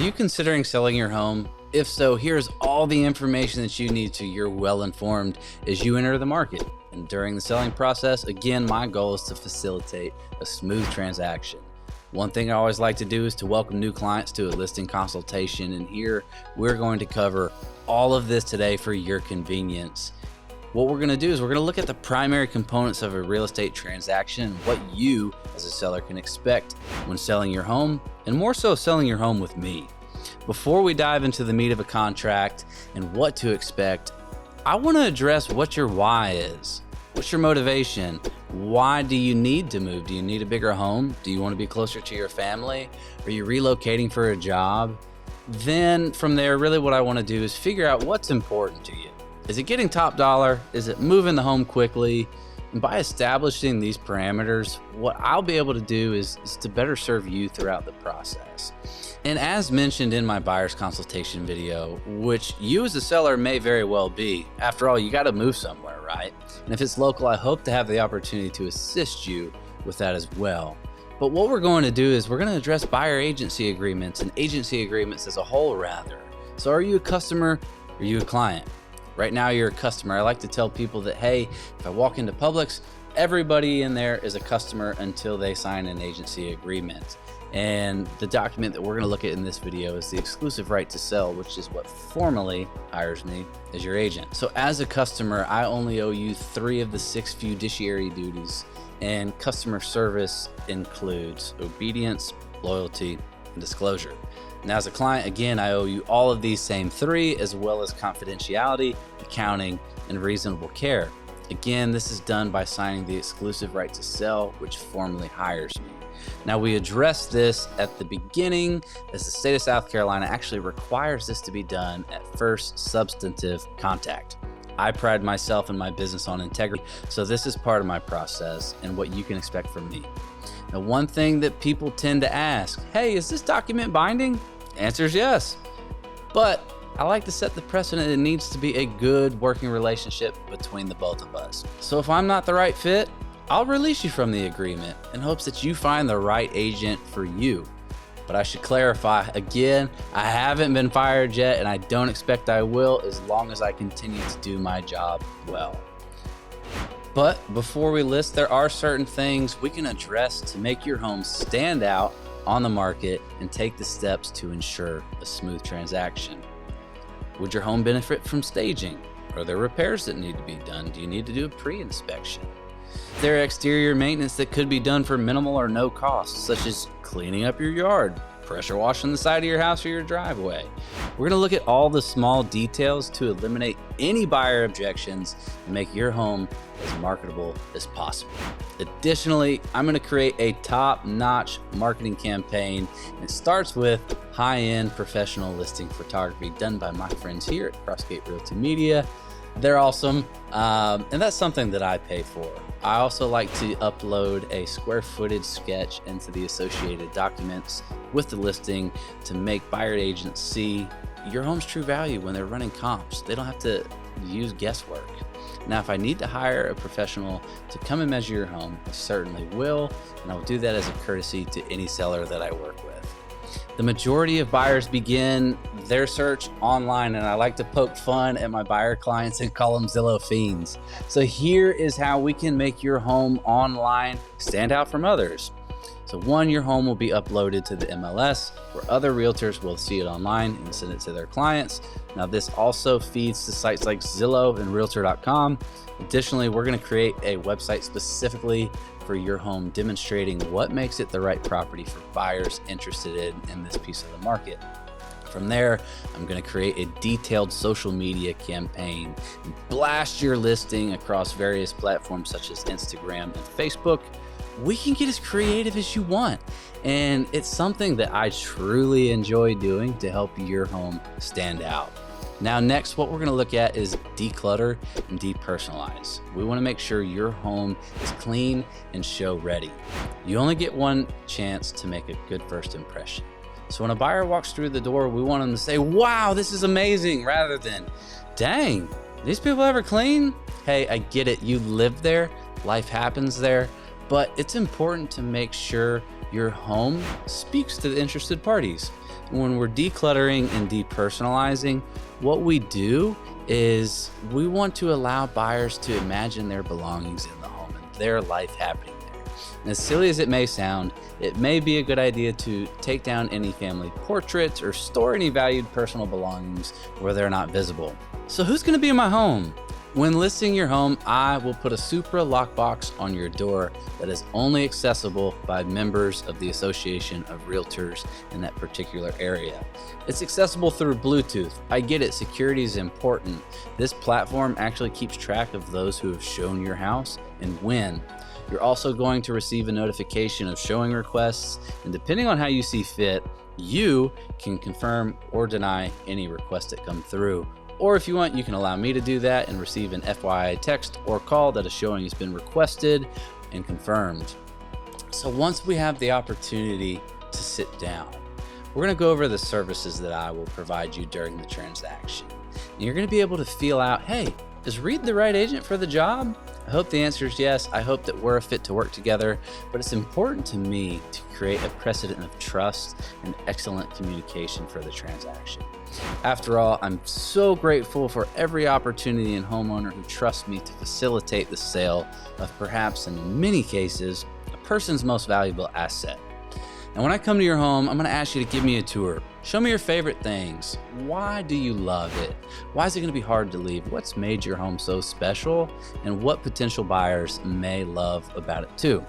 you considering selling your home? If so, here's all the information that you need so you're well informed as you enter the market. And during the selling process, again, my goal is to facilitate a smooth transaction. One thing I always like to do is to welcome new clients to a listing consultation. And here we're going to cover all of this today for your convenience. What we're going to do is we're going to look at the primary components of a real estate transaction, what you as a seller can expect when selling your home, and more so selling your home with me. Before we dive into the meat of a contract and what to expect, I want to address what your why is. What's your motivation? Why do you need to move? Do you need a bigger home? Do you want to be closer to your family? Are you relocating for a job? Then from there, really what I want to do is figure out what's important to you. Is it getting top dollar? Is it moving the home quickly? And by establishing these parameters, what I'll be able to do is to better serve you throughout the process. And as mentioned in my buyer's consultation video, which you as a seller may very well be, after all, you got to move somewhere, right? And if it's local, I hope to have the opportunity to assist you with that as well. But what we're going to do is we're going to address buyer agency agreements and agency agreements as a whole, rather. So are you a customer? Or are you a client? Right now, you're a customer. I like to tell people that, hey, if I walk into Publix, everybody in there is a customer until they sign an agency agreement. And the document that we're going to look at in this video is the exclusive right to sell, which is what formally hires me as your agent. So as a customer, I only owe you 3 of the 6 fiduciary duties, and customer service includes obedience, loyalty, and disclosure. Now, as a client, again, I owe you all of these same 3, as well as confidentiality, accounting, and reasonable care. Again, this is done by signing the exclusive right to sell, which formally hires me. Now, we addressed this at the beginning, as the state of South Carolina actually requires this to be done at first substantive contact. I pride myself and my business on integrity, so this is part of my process and what you can expect from me. Now, one thing that people tend to ask, hey, is this document binding? The answer is yes, but I like to set the precedent. It needs to be a good working relationship between the both of us. So if I'm not the right fit, I'll release you from the agreement in hopes that you find the right agent for you. But I should clarify, again, I haven't been fired yet, and I don't expect I will as long as I continue to do my job well. But before we list, there are certain things we can address to make your home stand out on the market and take the steps to ensure a smooth transaction. Would your home benefit from staging? Are there repairs that need to be done? Do you need to do a pre-inspection? Is there exterior maintenance that could be done for minimal or no cost, such as cleaning up your yard, pressure washing the side of your house or your driveway? We're going to look at all the small details to eliminate any buyer objections and make your home as marketable as possible. Additionally, I'm going to create a top-notch marketing campaign. It starts with high-end professional listing photography done by my friends here at Crossgate Realty Media. They're awesome, and that's something that I pay for. I also like to upload a square footage sketch into the associated documents with the listing to make buyer agents see your home's true value when they're running comps. They don't have to use guesswork. Now, if I need to hire a professional to come and measure your home, I certainly will, and I will do that as a courtesy to any seller that I work with. The majority of buyers begin their search online, and I like to poke fun at my buyer clients and call them Zillow fiends. So here is how we can make your home online stand out from others. So 1, your home will be uploaded to the MLS where other realtors will see it online and send it to their clients. Now, this also feeds to sites like Zillow and Realtor.com. Additionally, we're going to create a website specifically for your home, demonstrating what makes it the right property for buyers interested in this piece of the market. From there, I'm going to create a detailed social media campaign and blast your listing across various platforms such as Instagram and Facebook. We can get as creative as you want, and it's something that I truly enjoy doing to help your home stand out. Now, next, what we're going to look at is declutter and depersonalize. We want to make sure your home is clean and show ready. You only get one chance to make a good first impression. So when a buyer walks through the door, we want them to say, wow, this is amazing, rather than, dang, these people ever clean? Hey, I get it. You live there. Life happens there. But it's important to make sure Your home speaks to the interested parties. When we're decluttering and depersonalizing, what we do is we want to allow buyers to imagine their belongings in the home and their life happening there. And as silly as it may sound, it may be a good idea to take down any family portraits or store any valued personal belongings where they're not visible. So who's going to be in my home? When listing your home, I will put a Supra lockbox on your door that is only accessible by members of the Association of Realtors in that particular area. It's accessible through Bluetooth. I get it, security is important. This platform actually keeps track of those who have shown your house and when. You're also going to receive a notification of showing requests, and depending on how you see fit, you can confirm or deny any requests that come through. Or if you want, you can allow me to do that and receive an FYI text or call that a showing has been requested and confirmed. So once we have the opportunity to sit down, we're going to go over the services that I will provide you during the transaction. And you're going to be able to feel out, hey, is Reed the right agent for the job? I hope the answer is yes. I hope that we're a fit to work together, but it's important to me to create a precedent of trust and excellent communication for the transaction. After all, I'm so grateful for every opportunity and homeowner who trusts me to facilitate the sale of perhaps, in many cases, a person's most valuable asset. Now, when I come to your home, I'm going to ask you to give me a tour. Show me your favorite things. Why do you love it? Why is it going to be hard to leave? What's made your home so special? And what potential buyers may love about it too?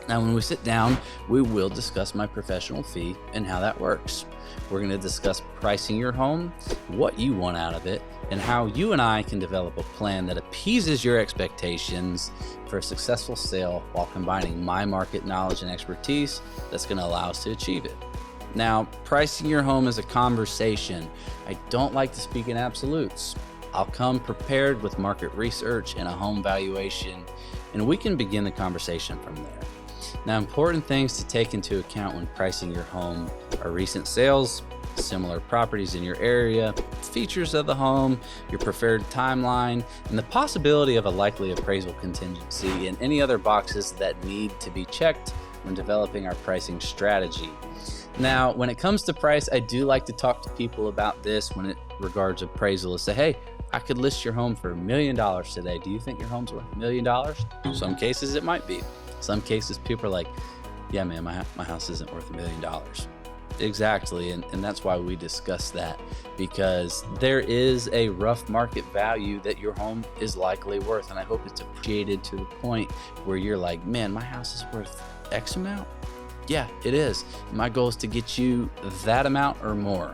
Now, when we sit down, we will discuss my professional fee and how that works. We're going to discuss pricing your home, what you want out of it, and how you and I can develop a plan that appeases your expectations for a successful sale while combining my market knowledge and expertise that's going to allow us to achieve it. Now, pricing your home is a conversation. I don't like to speak in absolutes. I'll come prepared with market research and a home valuation, and we can begin the conversation from there. Now, important things to take into account when pricing your home are recent sales, similar properties in your area, features of the home, your preferred timeline, and the possibility of a likely appraisal contingency, and any other boxes that need to be checked when developing our pricing strategy. Now, when it comes to price, I do like to talk to people about this when it regards appraisal, is say, hey, I could list your home for $1 million today. Do you think your home's worth $1 million? In some cases, it might be. Some cases, people are like, yeah, man, my house isn't worth $1 million. Exactly, and that's why we discuss that, because there is a rough market value that your home is likely worth, and I hope it's appreciated to the point where you're like, man, my house is worth X amount? Yeah, it is. My goal is to get you that amount or more.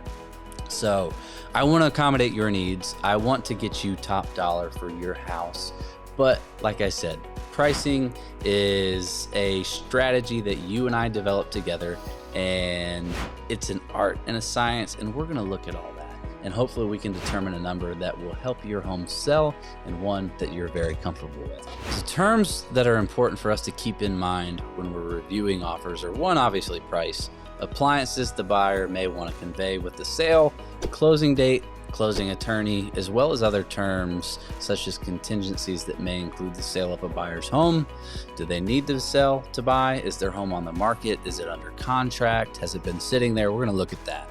So I want to accommodate your needs. I want to get you top dollar for your house. But like I said, pricing is a strategy that you and I develop together, and it's an art and a science, and we're going to look at all that. And hopefully we can determine a number that will help your home sell and one that you're very comfortable with. The terms that are important for us to keep in mind when we're reviewing offers are, one, obviously price. Appliances the buyer may want to convey with the sale, closing date, closing attorney, as well as other terms such as contingencies that may include the sale of a buyer's home. Do they need to sell to buy? Is their home on the market? Is it under contract? Has it been sitting there? We're going to look at that.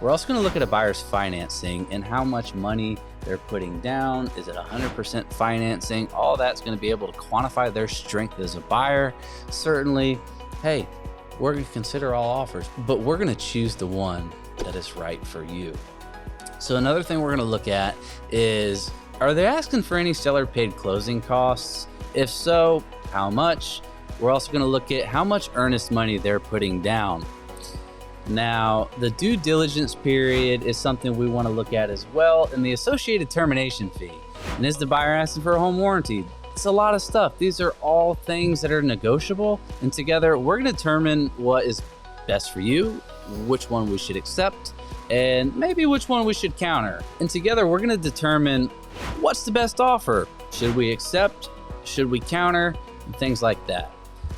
We're also going to look at a buyer's financing and how much money they're putting down. Is it 100% financing? All that's going to be able to quantify their strength as a buyer. Certainly, hey, we're going to consider all offers, but we're going to choose the one that is right for you. So another thing we're going to look at is, are they asking for any seller paid closing costs? If so, how much? We're also going to look at how much earnest money they're putting down. Now, the due diligence period is something we want to look at as well, and the associated termination fee. And is the buyer asking for a home warranty? It's a lot of stuff. These are all things that are negotiable, and together we're going to determine what is best for you, which one we should accept, and maybe which one we should counter. And together we're going to determine what's the best offer. Should we accept? Should we counter? And things like that.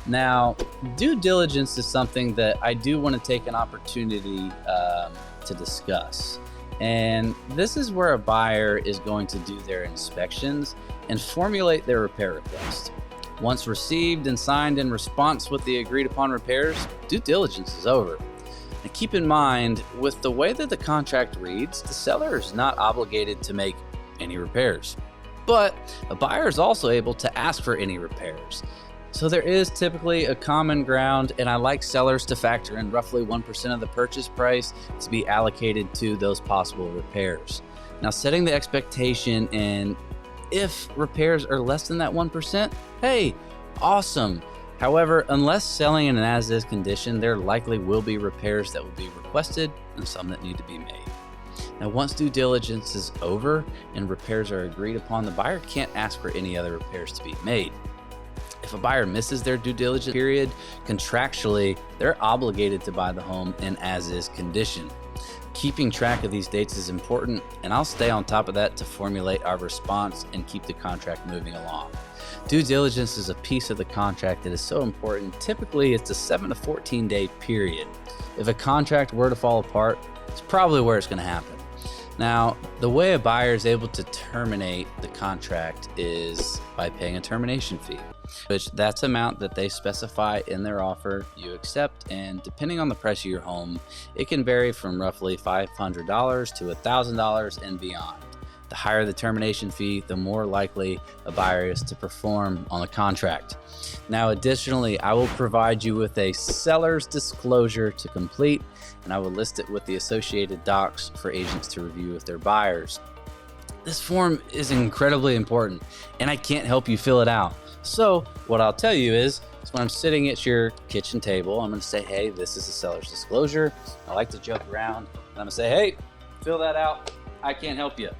Now, due diligence is something that I do want to take an opportunity to discuss. And this is where a buyer is going to do their inspections and formulate their repair request. Once received and signed in response with the agreed upon repairs, due diligence is over. And keep in mind, with the way that the contract reads, the seller is not obligated to make any repairs, but a buyer is also able to ask for any repairs. So there is typically a common ground, and I like sellers to factor in roughly 1% of the purchase price to be allocated to those possible repairs. Now, setting the expectation, and if repairs are less than that 1%, hey, awesome. However, unless selling in an as-is condition, there likely will be repairs that will be requested and some that need to be made. Now, once due diligence is over and repairs are agreed upon, the buyer can't ask for any other repairs to be made. If a buyer misses their due diligence period, contractually, they're obligated to buy the home in as-is condition. Keeping track of these dates is important, and I'll stay on top of that to formulate our response and keep the contract moving along. Due diligence is a piece of the contract that is so important. Typically, it's a 7 to 14 day period. If a contract were to fall apart, it's probably where it's going to happen. Now, the way a buyer is able to terminate the contract is by paying a termination fee, which that's amount that they specify in their offer you accept, and depending on the price of your home, it can vary from roughly $500 to $1,000 and beyond. The higher the termination fee, the more likely a buyer is to perform on the contract. Now, additionally, I will provide you with a seller's disclosure to complete, and I will list it with the associated docs for agents to review with their buyers. This form is incredibly important, and I can't help you fill it out. So what I'll tell you is when I'm sitting at your kitchen table, I'm going to say, hey, this is a seller's disclosure. I like to joke around, and I'm going to say, hey, fill that out. I can't help you.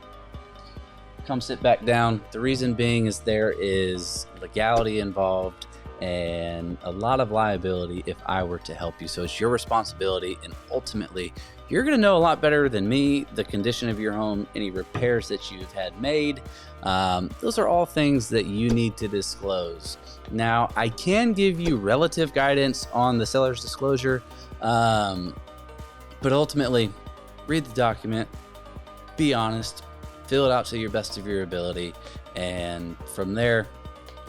Come sit back down. The reason being is there is legality involved and a lot of liability if I were to help you. So it's your responsibility, and ultimately you're going to know a lot better than me the condition of your home, any repairs that you've had made. Those are all things that you need to disclose. Now, I can give you relative guidance on the seller's disclosure, but ultimately read the document, be honest, fill it out to your best of your ability, and from there,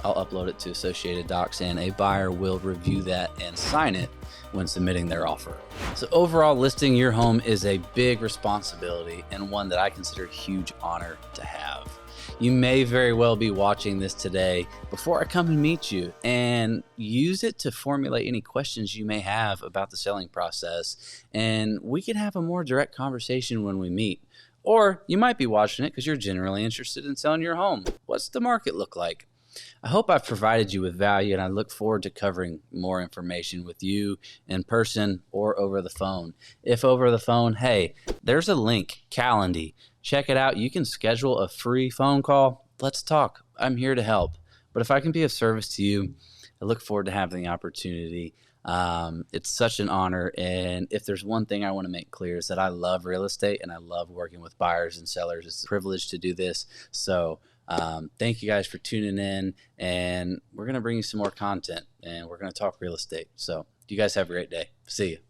I'll upload it to Associated Docs, and a buyer will review that and sign it when submitting their offer. So overall, listing your home is a big responsibility and one that I consider a huge honor to have. You may very well be watching this today before I come and meet you, and use it to formulate any questions you may have about the selling process, and we can have a more direct conversation when we meet. Or you might be watching it because you're generally interested in selling your home. What's the market look like? I hope I've provided you with value, and I look forward to covering more information with you in person or over the phone. If over the phone, hey, there's a link, Calendly. Check it out. You can schedule a free phone call. Let's talk. I'm here to help. But if I can be of service to you, I look forward to having the opportunity. It's such an honor, and if there's one thing I want to make clear is that I love real estate and I love working with buyers and sellers. It's a privilege to do this. So thank you guys for tuning in, and we're going to bring you some more content, and we're going to talk real estate. So you guys have a great day. See you.